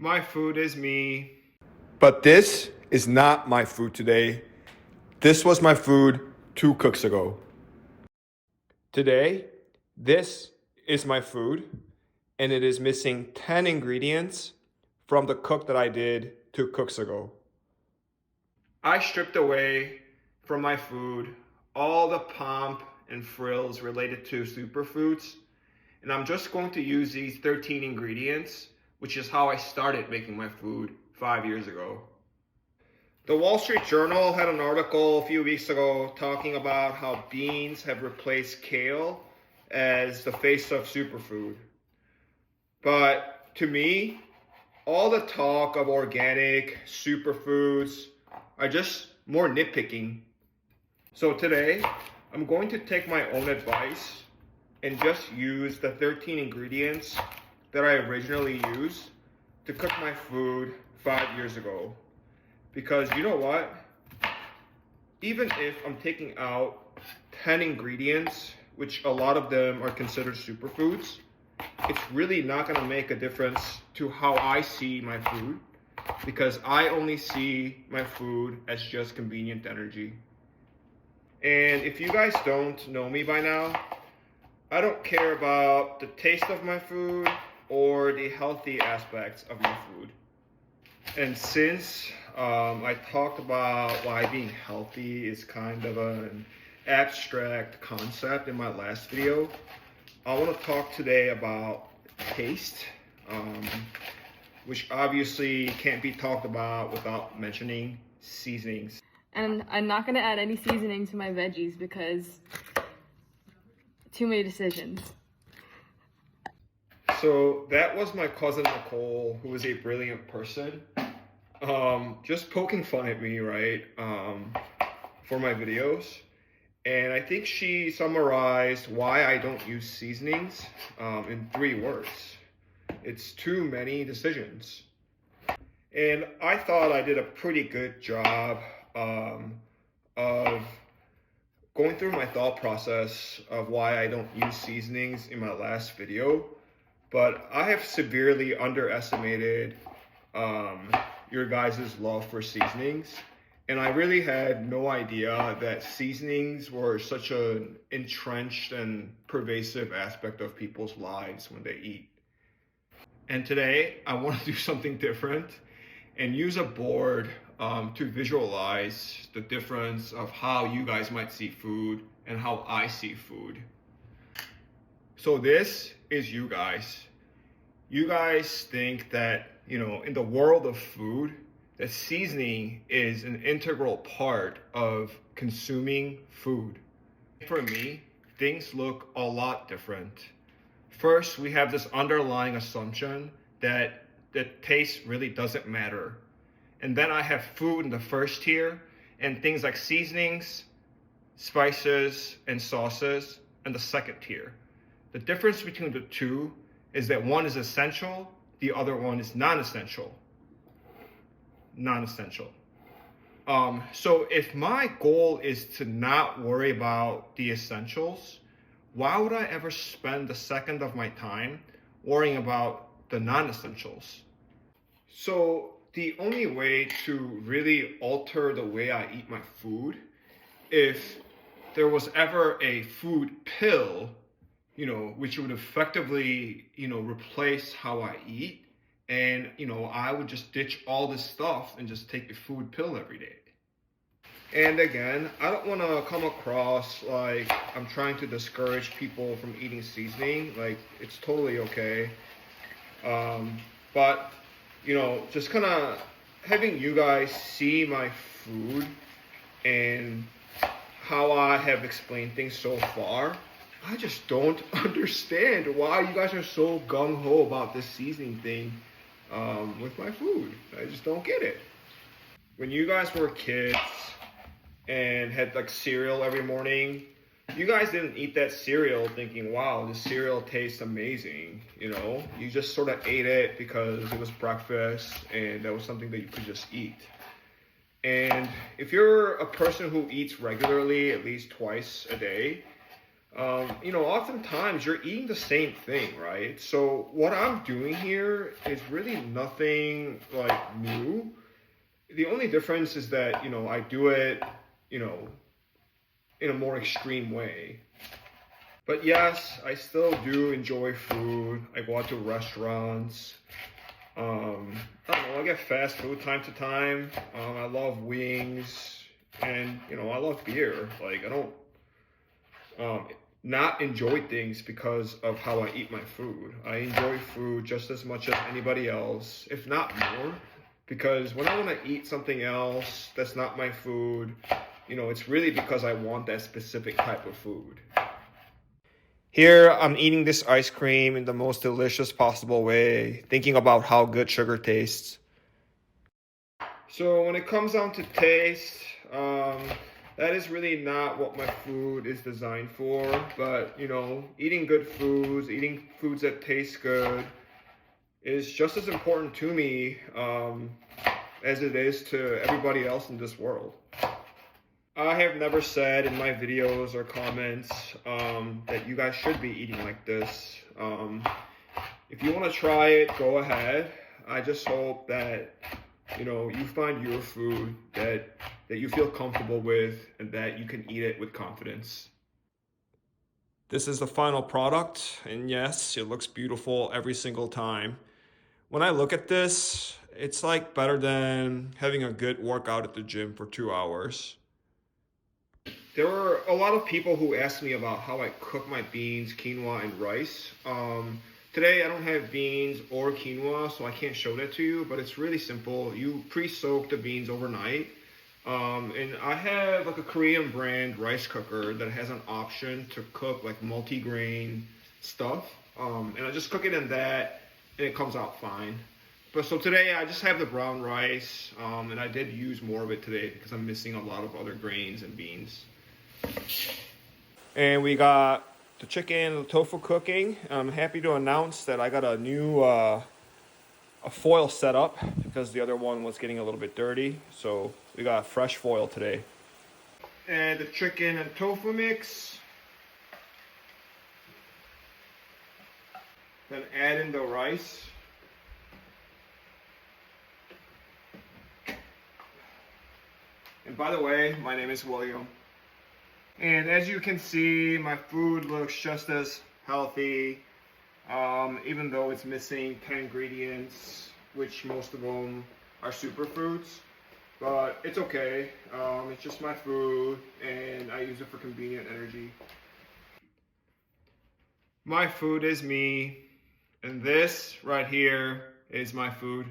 My food is me. But this is not my food today. This was my food 2 cooks ago. Today, this is my food, and it is missing 10 ingredients from the cook that I did 2 cooks ago. I stripped away from my food all the pomp and frills related to superfoods, and I'm just going to use these 13 ingredients, which is how I started making my food 5 years ago. The Wall Street Journal had an article a few weeks ago talking about how beans have replaced kale as the face of superfood. But to me, all the talk of organic superfoods are just more nitpicking. So today, I'm going to take my own advice and just use the 13 ingredients that I originally used to cook my food 5 years ago. Because you know what? Even if I'm taking out 10 ingredients, which a lot of them are considered superfoods, it's really not going to make a difference to how I see my food, because I only see my food as just convenient energy. And if you guys don't know me by now, I don't care about the taste of my food or the healthy aspects of my food. And since I talked about why being healthy is kind of an abstract concept in my last video, I want to talk today about taste, which obviously can't be talked about without mentioning seasonings. And I'm not gonna add any seasoning to my veggies because too many decisions. So that was my cousin Nicole, who is a brilliant person, just poking fun at me, right, for my videos. And I think she summarized why I don't use seasonings in 3 words. It's too many decisions. And I thought I did a pretty good job of going through my thought process of why I don't use seasonings in my last video. But I have severely underestimated your guys' love for seasonings. And I really had no idea that seasonings were such an entrenched and pervasive aspect of people's lives when they eat. And today, I want to do something different and use a board to visualize the difference of how you guys might see food and how I see food. So this is you guys. You guys think that, in the world of food, that seasoning is an integral part of consuming food. For me, things look a lot different. First, we have this underlying assumption that the taste really doesn't matter. And then I have food in the first tier, and things like seasonings, spices, and sauces in the second tier. The difference between the two is that one is essential, the other one is non-essential. So if my goal is to not worry about the essentials, why would I ever spend a second of my time worrying about the non-essentials? So the only way to really alter the way I eat my food, if there was ever a food pill, which would effectively, replace how I eat, and, I would just ditch all this stuff and just take the food pill every day. And again, I don't want to come across like I'm trying to discourage people from eating seasoning. Like, it's totally okay. But, just kind of having you guys see my food and how I have explained things so far, I just don't understand why you guys are so gung-ho about this seasoning thing with my food. I just don't get it. When you guys were kids and had like cereal every morning, you guys didn't eat that cereal thinking, wow, this cereal tastes amazing. You just sort of ate it because it was breakfast and that was something that you could just eat. And if you're a person who eats regularly, at least twice a day, Oftentimes you're eating the same thing, right? So what I'm doing here is really nothing like new. The only difference is that, I do it, in a more extreme way. But yes, I still do enjoy food. I go out to restaurants. I don't know, I get fast food time to time. I love wings and, I love beer. Like, I don't not enjoy things because of how I eat my food. I enjoy food just as much as anybody else, if not more. Because when I want to eat something else that's not my food, it's really because I want that specific type of food. Here, I'm eating this ice cream in the most delicious possible way, thinking about how good sugar tastes. So when it comes down to taste, that is really not what my food is designed for. But, eating good foods, eating foods that taste good is just as important to me as it is to everybody else in this world. I have never said in my videos or comments that you guys should be eating like this. If you want to try it, go ahead. I just hope that, you find your food that you feel comfortable with and that you can eat it with confidence. This is the final product, and yes, it looks beautiful every single time. When I look at this, it's like better than having a good workout at the gym for 2 hours. There were a lot of people who asked me about how I cook my beans, quinoa, and rice. Today I don't have beans or quinoa, so I can't show that to you, but it's really simple. You pre-soak the beans overnight. And I have like a Korean brand rice cooker that has an option to cook like multi-grain stuff. And I just cook it in that and it comes out fine. But so today I just have the brown rice, and I did use more of it today because I'm missing a lot of other grains and beans. And we got the chicken and the tofu cooking. I'm happy to announce that I got a new a foil set up because the other one was getting a little bit dirty. So we got fresh foil today. And the chicken and tofu mix. Then add in the rice. And by the way, my name is William. And as you can see, my food looks just as healthy, even though it's missing 10 ingredients, which most of them are superfoods. But it's okay. It's just my food, and I use it for convenient energy. My food is me, and this right here is my food.